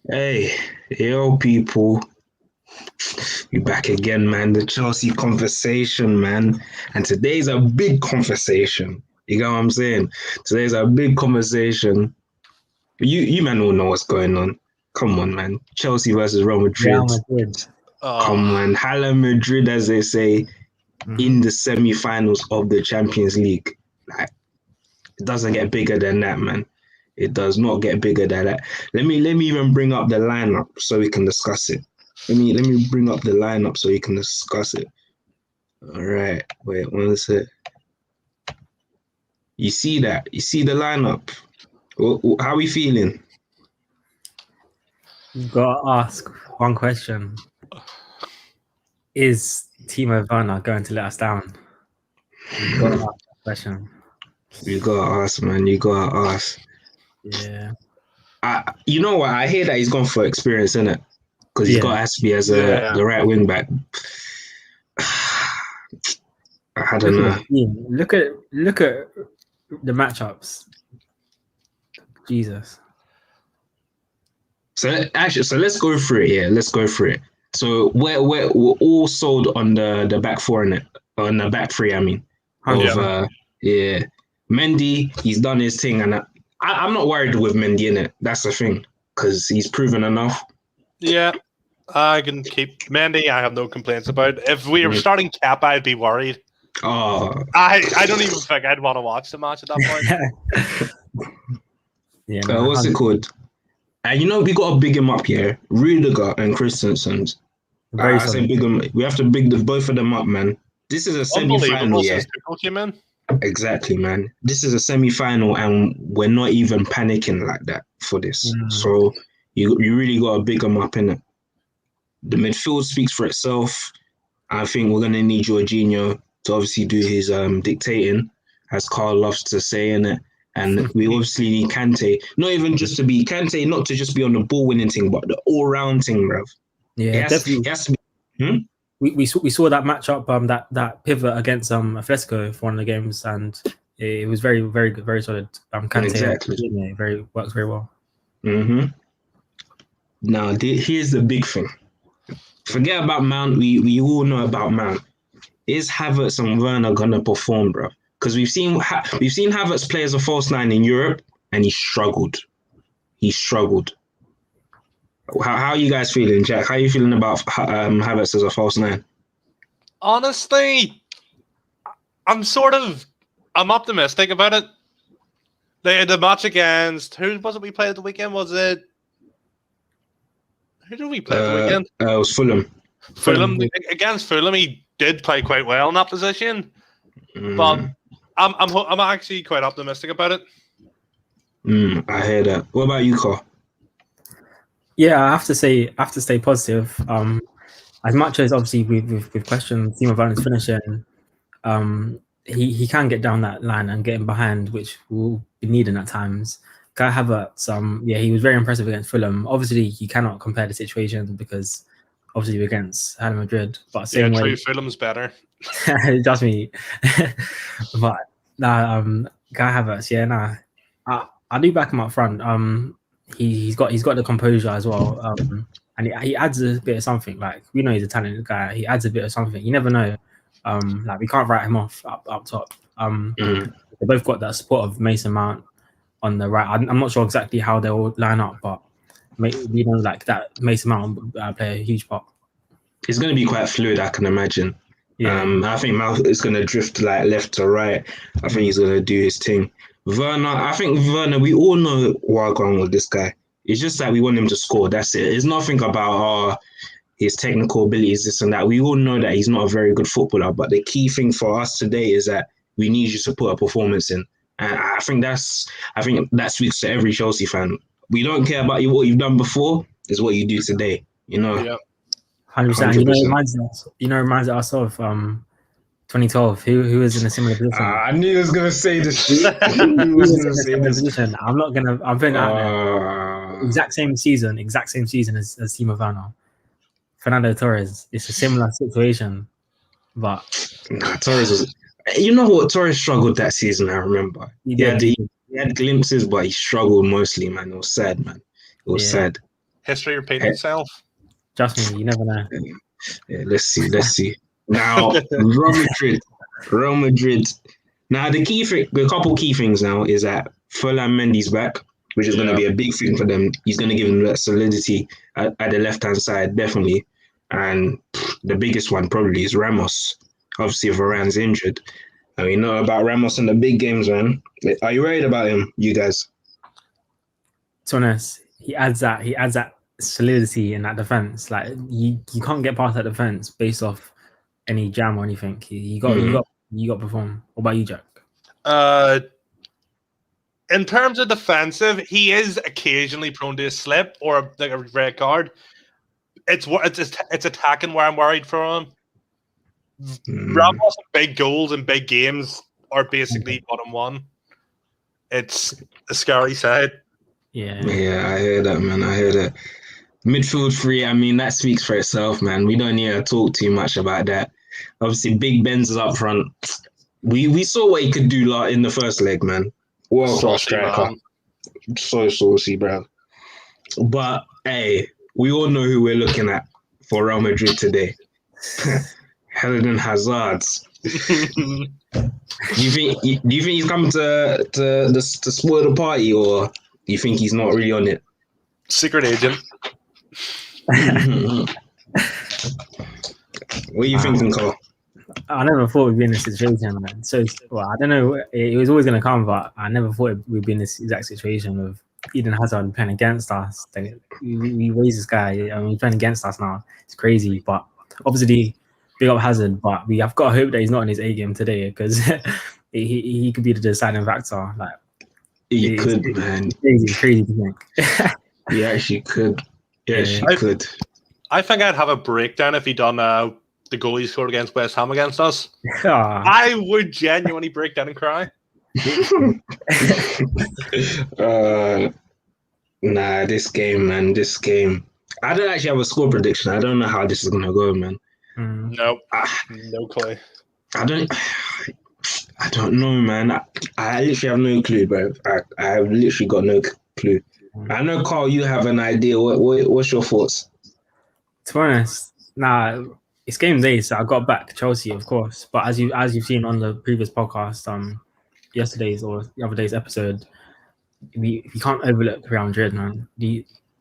Hey, yo, people, we back again, man. The Chelsea conversation, man. And today's a big conversation. You get what I'm saying? Today's a big conversation. You man all know what's going on. Come on, man. Chelsea versus Real Real Madrid. Madrid. Come on. Hala Madrid, as they say, in the semi-finals of the Champions League. Like, it doesn't get bigger than that, man. It does not get bigger than that. Let me even bring up the lineup so we can discuss it. Let me bring up the lineup so we can discuss it. All right. Wait, one sec. You see that? You see the lineup? How are we feeling? You've got to ask one question. Is Timo Werner going to let us down? You've got to ask that question. You gotta ask, man. You gotta ask. Yeah. You know what? I hear that he's gone for experience, innit? Because he's got Aspie as the right wing back. I don't know. Look at the matchups. Jesus. So let's go through it. Yeah, let's go through it. So we're all sold on the back four in it, on the back three. I mean, Mendy, he's done his thing, and I'm not worried with Mendy in it. That's the thing, because he's proven enough. Yeah, I can keep Mendy. I have no complaints about. If we were starting Kepa, I'd be worried. Oh, I don't even think I'd want to watch the match at that point. What's it called? And we got to big him up here. Rudiger and Christensen. I say big him. We have to big both of them up, man. This is a semi-final, yeah. Came in. Exactly, man. This is a semi-final, and we're not even panicking like that for this. So you really got to big them up, innit? The midfield speaks for itself. I think we're gonna need Jorginho to obviously do his dictating, as Carl loves to say, innit? And we obviously need Kante, not even just to be Kante, not to just be on the ball winning thing, but the all round thing, bruv. Yeah, definitely. It has to be. We saw that matchup, that pivot against Atletico for one of the games, and it was very, very good, very solid. Kante Exactly. Works very well. Now here's the big thing. Forget about Mount. We all know about Mount. Is Havertz and Werner gonna perform, bro? Because we've seen Havertz play as a false nine in Europe, and he struggled. How are you guys feeling, Jack? How are you feeling about Havertz as a false nine? Honestly, I'm optimistic about it. The match against who was it we played at the weekend? Who did we play at the weekend? It was Fulham. Fulham against Fulham, he did play quite well in that position. But I'm actually quite optimistic about it. I hear that. What about you, Carl? Yeah, I have to stay positive. As much as obviously we've questioned Timo Werner's finishing, he can get down that line and get in behind, which we'll be needing at times. Kai Havertz, he was very impressive against Fulham. Obviously, you cannot compare the situation because obviously we're against Real Madrid, but same way, Fulham's better. Just me. But Kai Havertz, I do back him up front. He's got the composure as well, and he adds a bit of something. Like, we know he's a talented guy. He adds a bit of something. You never know. Like, we can't write him off up top. They both got that support of Mason Mount on the right. I'm not sure exactly how they will line up, but like that Mason Mount will play a huge part. It's going to be quite fluid, I can imagine. Yeah. I think Mount is going to drift like left to right. I think he's going to do his thing. Werner, we all know what's going on with this guy. It's just that we want him to score. That's it. It's nothing about his technical abilities, this and that. We all know that he's not a very good footballer. But the key thing for us today is that we need you to put a performance in. And I think that speaks to every Chelsea fan. We don't care about what you've done before. It's what you do today. Yeah. 100%. Reminds us of 2012. Who was in a similar position? I knew he was gonna say this. Position. I'm putting it out there. Exact same season as Timo Werner. Fernando Torres. It's a similar situation, but Torres was. You know what? Torres struggled that season. I remember. He had glimpses, but he struggled mostly. Man, it was sad. Man, it was sad. history repeating itself. Trust me, you never know. Yeah, let's see. Now, Real Madrid. Now, the couple key things now is that Ferland Mendy's back, which is going to be a big thing for them. He's going to give them that solidity at the left-hand side, definitely. And the biggest one probably is Ramos. Obviously, Varane's injured. And we know about Ramos in the big games, man. Are you worried about him, you guys? To be honest, he adds that solidity in that defense. Like you can't get past that defense based off any jam or anything. You got to perform. What about you, Jack? In terms of defensive, he is occasionally prone to a slip or like a red card. It's attacking where I'm worried for him. Ramos' big goals and big games are basically bottom one. It's a scary side. Yeah, I hear that, man. I hear that. Midfield three, I mean, that speaks for itself, man. We don't need to talk too much about that. Obviously, Big Ben's is up front. We saw what he could do in the first leg, man. World-class striker. So saucy, bro. But, hey, we all know who we're looking at for Real Madrid today. Eden Hazard. Do you think he's come to spoil the party, or do you think he's not really on it? Secret agent. What are you thinking, Carl? I never thought we'd be in this situation, man. So, well, I don't know. It was always going to come, but I never thought we'd be in this exact situation of Eden Hazard playing against us. We raised this guy. I mean, he's playing against us now. It's crazy, but obviously, big up Hazard. But I've got to hope that he's not in his A game today because he could be the deciding factor. Like he could, man. It's crazy to think. He actually could. Yes, he could. I think I'd have a breakdown if he done the goal he scored against West Ham against us. I would genuinely break down and cry. Nah, this game. I don't actually have a score prediction. I don't know how this is gonna go, man. Nope. No clue. I don't know, man. I literally have no clue, bro. I have literally got no clue. I know, Carl, you have an idea. What's your thoughts? To be honest, it's game day, so I got back Chelsea, of course. But as you've seen on the previous podcast, yesterday's or the other day's episode, we can't overlook Real Madrid, man.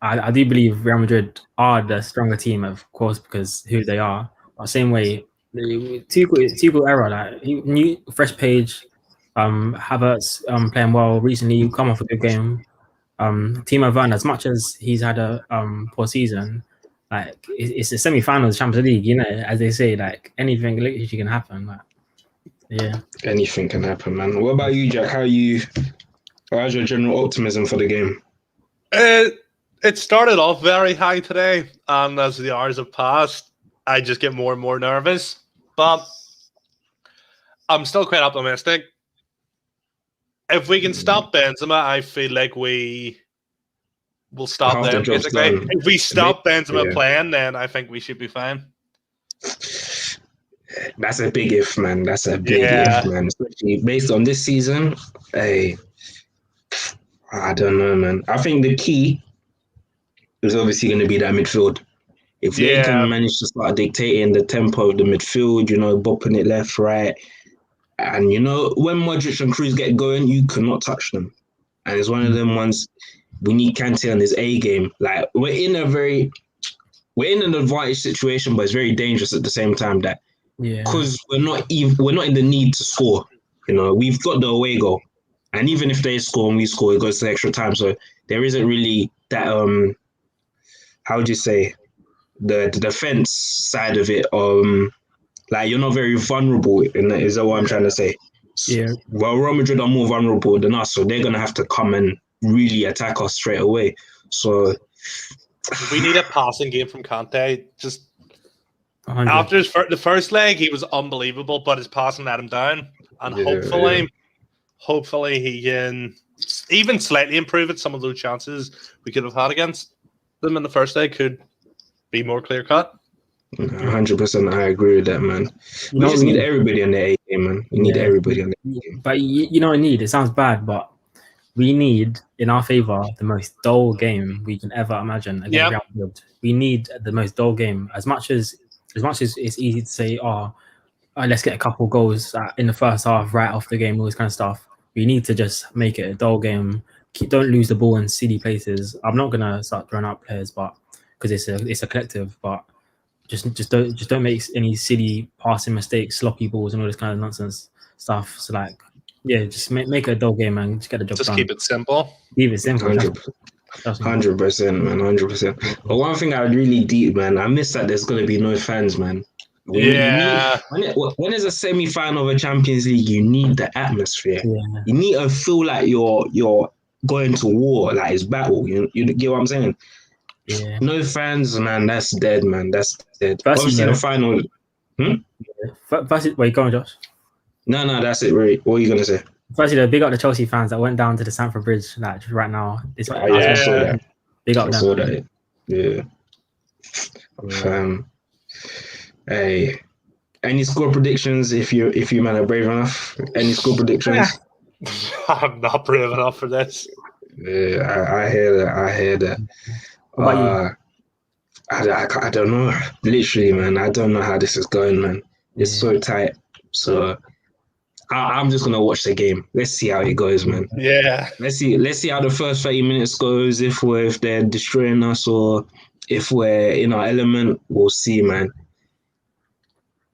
I do believe Real Madrid are the stronger team, of course, because who they are. But same way, Tuchel era, like new fresh page, Havertz playing well recently, come off a good game. Timo Werner, as much as he's had a poor season, like it's the semi-finals Champions League, you know, as they say, like anything literally can happen. Like, yeah, anything can happen, man. What about you, Jack? How's your general optimism for the game? It started off very high today, and as the hours have passed, I just get more and more nervous. But I'm still quite optimistic. If we can stop Benzema, I feel like we will stop them, basically. If we stop Benzema playing, then I think we should be fine. That's a big if, man. That's a big if, man. Especially based on this season. I don't know, man. I think the key is obviously going to be that midfield. If they can manage to start dictating the tempo of the midfield, you know, bopping it left, right, and you know, when Modric and Kroos get going, you cannot touch them. And it's one of them ones we need Kante on his A game. Like we're in an advantage situation, but it's very dangerous at the same time. That because we're not in the need to score. You know, we've got the away goal, and even if they score and we score, it goes to extra time. So there isn't really that how would you say, the defense side of it. Like you're not very vulnerable. Is that what I'm trying to say? Yeah. Well, Real Madrid are more vulnerable than us, so they're gonna have to come and really attack us straight away. So we need a passing game from Kante. Just 100. after the first leg, he was unbelievable, but his passing let him down. And hopefully he can even slightly improve it. Some of those chances we could have had against them in the first leg could be more clear cut. 100%, I agree with that, man. We just need everybody on the A game, man. We need everybody on the A game. But you know what I need? It sounds bad, but we need, in our favor, the most dull game we can ever imagine against Real Madrid. We need the most dull game. As much as it's easy to say, let's get a couple goals in the first half right off the game, all this kind of stuff. We need to just make it a dull game. Don't lose the ball in silly places. I'm not gonna start throwing out players, but because it's a collective, but just don't make any silly passing mistakes, sloppy balls, and all this kind of nonsense stuff. So like, yeah, just make it a dull game and just get the job done. Just keep it simple. Keep it simple. 100%, man, 100%. But one thing I really deep, man, I miss that there's gonna be no fans, man. When there's a semi-final of a Champions League, you need the atmosphere. Yeah. You need to feel like you're going to war, like it's battle. You get what I'm saying? Yeah. No fans, man. That's dead, man. That's dead. Firstly, obviously, the final. Firstly, wait, go on, Josh. No, that's it. Right. What are you gonna say? Firstly, big up the Chelsea fans that went down to the Stamford Bridge like right now. I saw that. Big up I them. saw that. Yeah. Hey, any score predictions? If you man are brave enough, any score predictions? I'm not brave enough for this. Yeah, I hear that. What about you? I don't know. Literally, man, I don't know how this is going, man. It's so tight. So I'm just gonna watch the game. Let's see how it goes, man. Yeah. Let's see how the first 30 minutes goes. If they're destroying us or if we're in our element, we'll see, man.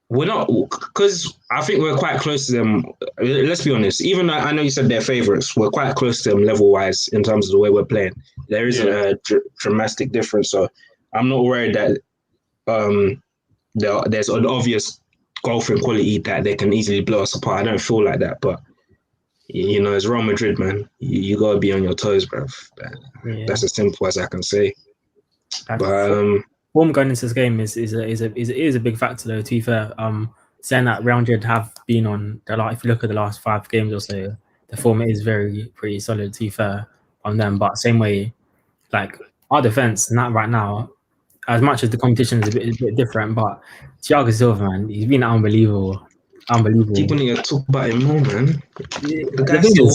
We're not, because I think we're quite close to them. Let's be honest. Even though I know you said they're favourites, we're quite close to them level-wise in terms of the way we're playing. There isn't a dramatic difference, so I'm not worried that there's an obvious golfing quality that they can easily blow us apart. I don't feel like that, but you know, it's Real Madrid, man. You gotta be on your toes, bruv. That's as simple as I can say. Form going into this game is a big factor, though. To be fair, saying that Real Madrid have been on if you look at the last 5 games or so, the form is pretty solid. To be fair on them, but same way, like our defense, not right now. As much as the competition is a bit different, but Thiago Silva, man, he's been unbelievable. People need to talk about him more, man. The guy's still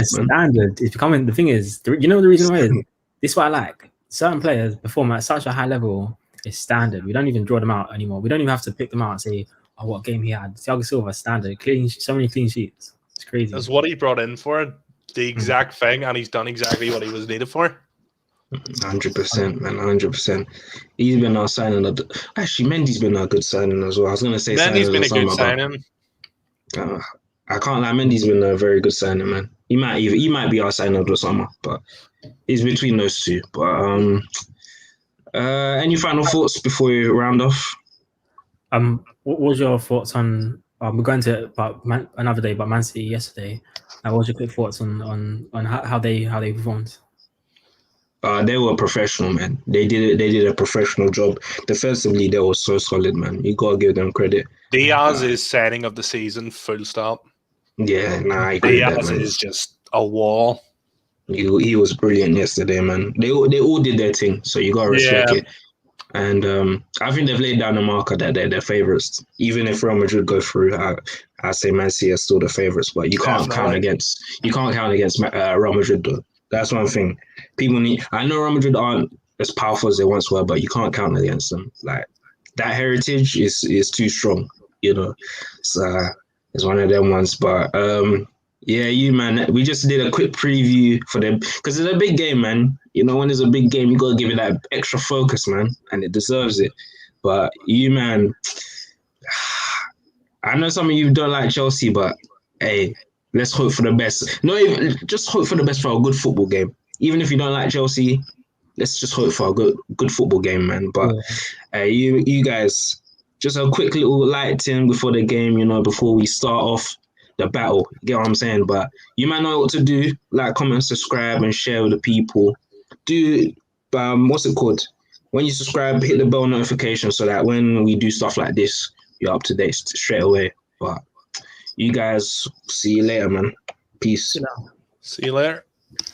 standard. It's becoming, the thing is, you know, the reason why is this is what I like. Certain players perform at such a high level. It's standard. We don't even draw them out anymore. We don't even have to pick them out and say, "Oh, what game he had." Thiago Silva, standard, so many clean sheets. It's crazy. That's what he brought in for, the exact thing, and he's done exactly what he was needed for. 100%, man. 100%. He's been our signing. Actually, Mendy's been a good signing as well. I was gonna say Mendy's been a good signing. I can't lie. Mendy's been a very good signing, man. He might be our signing of the summer, but it's between those two. But any final thoughts before we round off? What was your thoughts on? We're going to another day, but Man City yesterday. What was your quick thoughts on how they performed? They were professional, man. They did a professional job. Defensively, they were so solid, man. You gotta give them credit. Diaz is signing of the season, full stop. Yeah, I agree. Diaz is just a wall. He was brilliant yesterday, man. They all did their thing, so you gotta respect it. And I think they've laid down a marker that they're their favourites. Even if Real Madrid go through, I say Man City are still the favourites, but you can't count against Real Madrid though. That's one thing. I know Real Madrid aren't as powerful as they once were, but you can't count against them. Like that heritage is too strong, you know. So it's one of them ones. But man, we just did a quick preview for them because it's a big game, man. You know, when there's a big game, you gotta give it that extra focus, man, and it deserves it. But man, I know some of you don't like Chelsea, but hey, let's hope for the best. Not even just hope for the best for a good football game. Even if you don't like Chelsea, let's just hope for a good football game, man. But you guys, just a quick little light in before the game, you know, before we start off the battle. You get what I'm saying? But you might know what to do. Like, comment, subscribe, and share with the people. Do what's it called? When you subscribe, hit the bell notification so that when we do stuff like this, you're up to date straight away. But you guys, see you later, man. Peace. See you later.